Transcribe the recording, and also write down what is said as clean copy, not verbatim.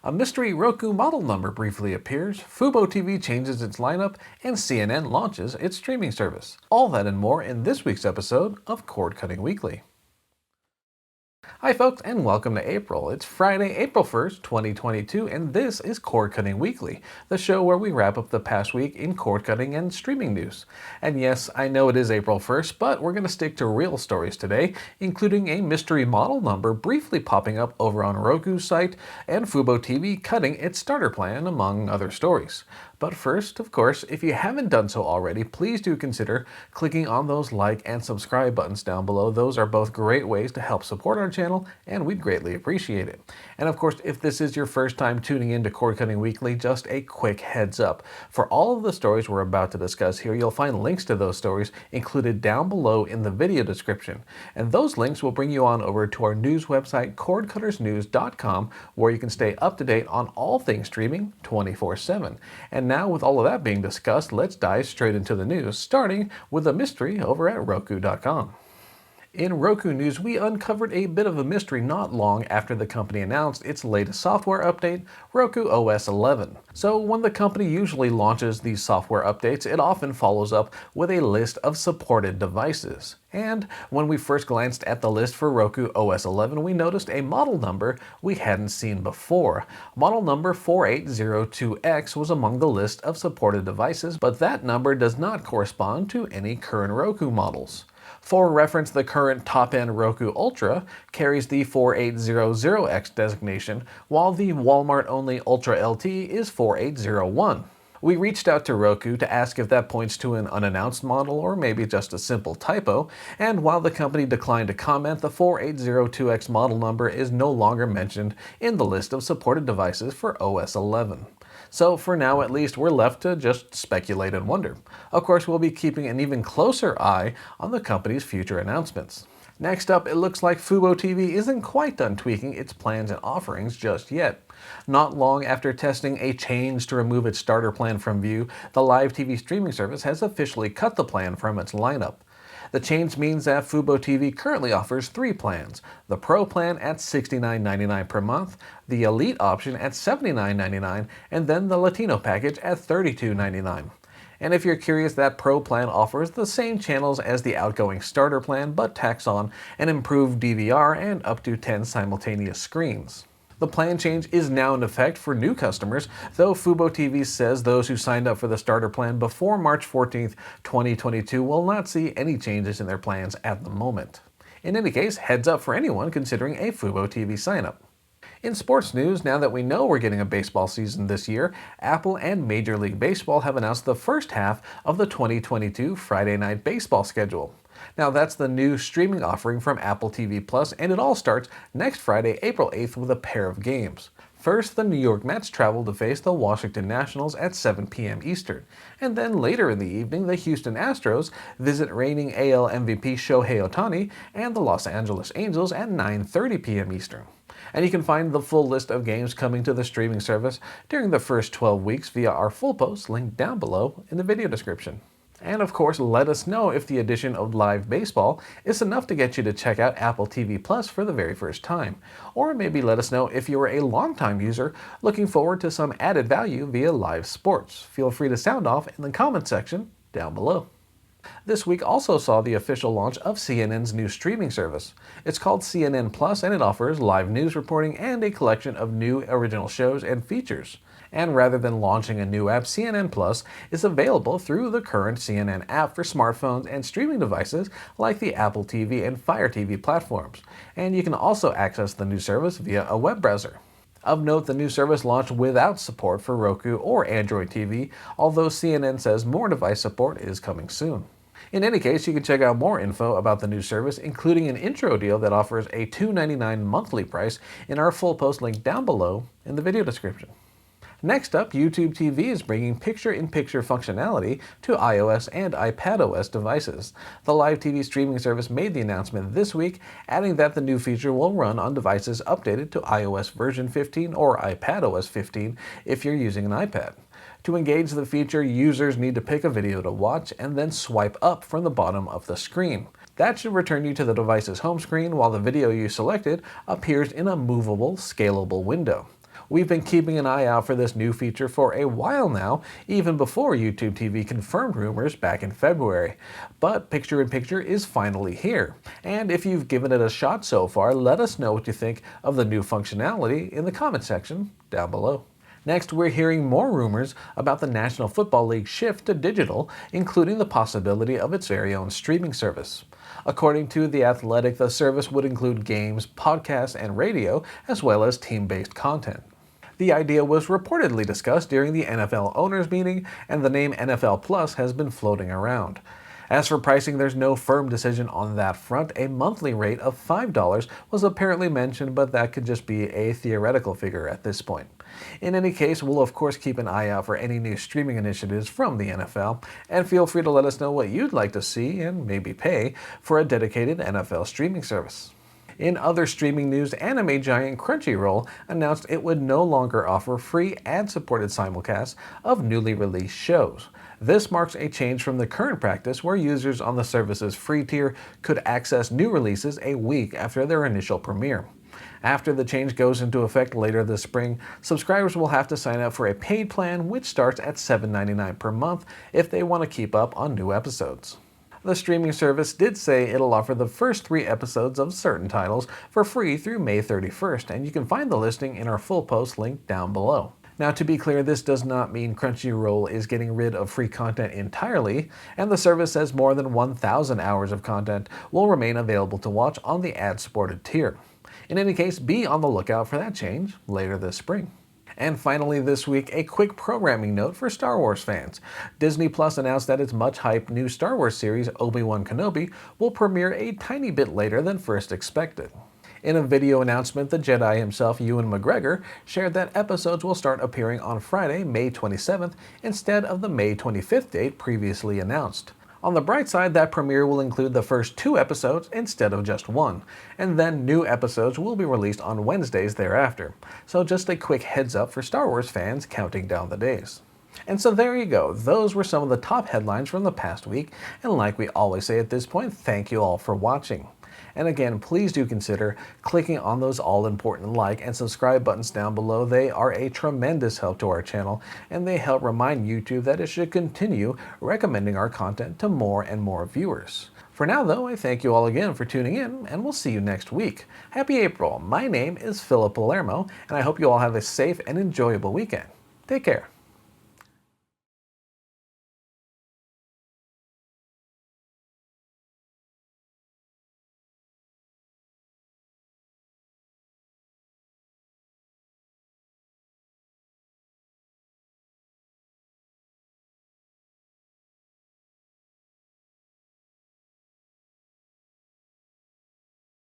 A mystery Roku model number briefly appears, fuboTV changes its lineup, and CNN launches its streaming service. All that and more in this week's episode of Cord Cutting Weekly. Hi folks, and welcome to April. It's Friday, April 1st, 2022, and this is Cord Cutting Weekly, the show where we wrap up the past week in cord cutting and streaming news. And yes, I know it is April 1st, but we're going to stick to real stories today, including a mystery model number briefly popping up over on Roku's site, and fuboTV cutting its starter plan, among other stories. But first, of course, if you haven't done so already, please do consider clicking on those like and subscribe buttons down below. Those are both great ways to help support our channel, and we'd greatly appreciate it. And of course, if this is your first time tuning in to Cord Cutting Weekly, just a quick heads up. For all of the stories we're about to discuss here, you'll find links to those stories included down below in the video description. And those links will bring you on over to our news website, cordcuttersnews.com, where you can stay up to date on all things streaming 24/7. And now, with all of that being discussed, let's dive straight into the news, starting with a mystery over at Roku.com. In Roku news, we uncovered a bit of a mystery not long after the company announced its latest software update, Roku OS 11. So when the company usually launches these software updates, it often follows up with a list of supported devices. And when we first glanced at the list for Roku OS 11, we noticed a model number we hadn't seen before. Model number 4802X was among the list of supported devices, but that number does not correspond to any current Roku models. For reference, the current top-end Roku Ultra carries the 4800X designation, while the Walmart-only Ultra LT is 4801. We reached out to Roku to ask if that points to an unannounced model or maybe just a simple typo, and while the company declined to comment, the 4802X model number is no longer mentioned in the list of supported devices for OS 11. So for now at least, we're left to just speculate and wonder. Of course, we'll be keeping an even closer eye on the company's future announcements. Next up, it looks like fuboTV isn't quite done tweaking its plans and offerings just yet. Not long after testing a change to remove its starter plan from view, the live TV streaming service has officially cut the plan from its lineup. The change means that fuboTV currently offers three plans: the Pro plan at $69.99 per month, the Elite option at $79.99, and then the Latino package at $32.99. And if you're curious, that Pro plan offers the same channels as the outgoing starter plan, but tacks on an improved DVR and up to 10 simultaneous screens. The plan change is now in effect for new customers, though fuboTV says those who signed up for the starter plan before March 14th, 2022 will not see any changes in their plans at the moment. In any case, heads up for anyone considering a fuboTV sign-up. In sports news, now that we know we're getting a baseball season this year, Apple and Major League Baseball have announced the first half of the 2022 Friday Night Baseball schedule. Now that's the new streaming offering from Apple TV Plus, and it all starts next Friday, April 8th, with a pair of games. First, the New York Mets travel to face the Washington Nationals at 7 p.m. Eastern. And then later in the evening, the Houston Astros visit reigning AL MVP Shohei Ohtani and the Los Angeles Angels at 9:30 p.m. Eastern. And you can find the full list of games coming to the streaming service during the first 12 weeks via our full post linked down below in the video description. And of course, let us know if the addition of live baseball is enough to get you to check out Apple TV Plus for the very first time. Or maybe let us know if you are a longtime user looking forward to some added value via live sports. Feel free to sound off in the comment section down below. This week also saw the official launch of CNN's new streaming service. It's called CNN Plus, and it offers live news reporting and a collection of new original shows and features. And rather than launching a new app, CNN Plus is available through the current CNN app for smartphones and streaming devices like the Apple TV and Fire TV platforms. And you can also access the new service via a web browser. Of note, the new service launched without support for Roku or Android TV, although CNN says more device support is coming soon. In any case, you can check out more info about the new service, including an intro deal that offers a $2.99 monthly price, in our full post link down below in the video description. Next up, YouTube TV is bringing picture-in-picture functionality to iOS and iPadOS devices. The live TV streaming service made the announcement this week, adding that the new feature will run on devices updated to iOS version 15 or iPadOS 15 if you're using an iPad. To engage the feature, users need to pick a video to watch and then swipe up from the bottom of the screen. That should return you to the device's home screen while the video you selected appears in a movable, scalable window. We've been keeping an eye out for this new feature for a while now, even before YouTube TV confirmed rumors back in February. But Picture-in-Picture is finally here, and if you've given it a shot so far, let us know what you think of the new functionality in the comment section down below. Next, we're hearing more rumors about the National Football League's shift to digital, including the possibility of its very own streaming service. According to The Athletic, the service would include games, podcasts, and radio, as well as team-based content. The idea was reportedly discussed during the NFL owners meeting, and the name NFL Plus has been floating around. As for pricing, there's no firm decision on that front. A monthly rate of $5 was apparently mentioned, but that could just be a theoretical figure at this point. In any case, we'll of course keep an eye out for any new streaming initiatives from the NFL, and feel free to let us know what you'd like to see and maybe pay for a dedicated NFL streaming service. In other streaming news, anime giant Crunchyroll announced it would no longer offer free ad-supported simulcasts of newly released shows. This marks a change from the current practice where users on the service's free tier could access new releases a week after their initial premiere. After the change goes into effect later this spring, subscribers will have to sign up for a paid plan which starts at $7.99 per month if they want to keep up on new episodes. The streaming service did say it'll offer the first 3 episodes of certain titles for free through May 31st, and you can find the listing in our full post link down below. Now, to be clear, this does not mean Crunchyroll is getting rid of free content entirely, and the service says more than 1,000 hours of content will remain available to watch on the ad-supported tier. In any case, be on the lookout for that change later this spring. And finally this week, a quick programming note for Star Wars fans. Disney Plus announced that its much-hyped new Star Wars series, Obi-Wan Kenobi, will premiere a tiny bit later than first expected. In a video announcement, the Jedi himself, Ewan McGregor, shared that episodes will start appearing on Friday, May 27th, instead of the May 25th date previously announced. On the bright side, that premiere will include the first 2 episodes instead of just 1, and then new episodes will be released on Wednesdays thereafter. So just a quick heads up for Star Wars fans counting down the days. And so there you go, those were some of the top headlines from the past week, and like we always say at this point, thank you all for watching. And again, please do consider clicking on those all-important like and subscribe buttons down below. They are a tremendous help to our channel, and they help remind YouTube that it should continue recommending our content to more and more viewers. For now, though, I thank you all again for tuning in, and we'll see you next week. Happy April! My name is Philip Palermo, and I hope you all have a safe and enjoyable weekend. Take care.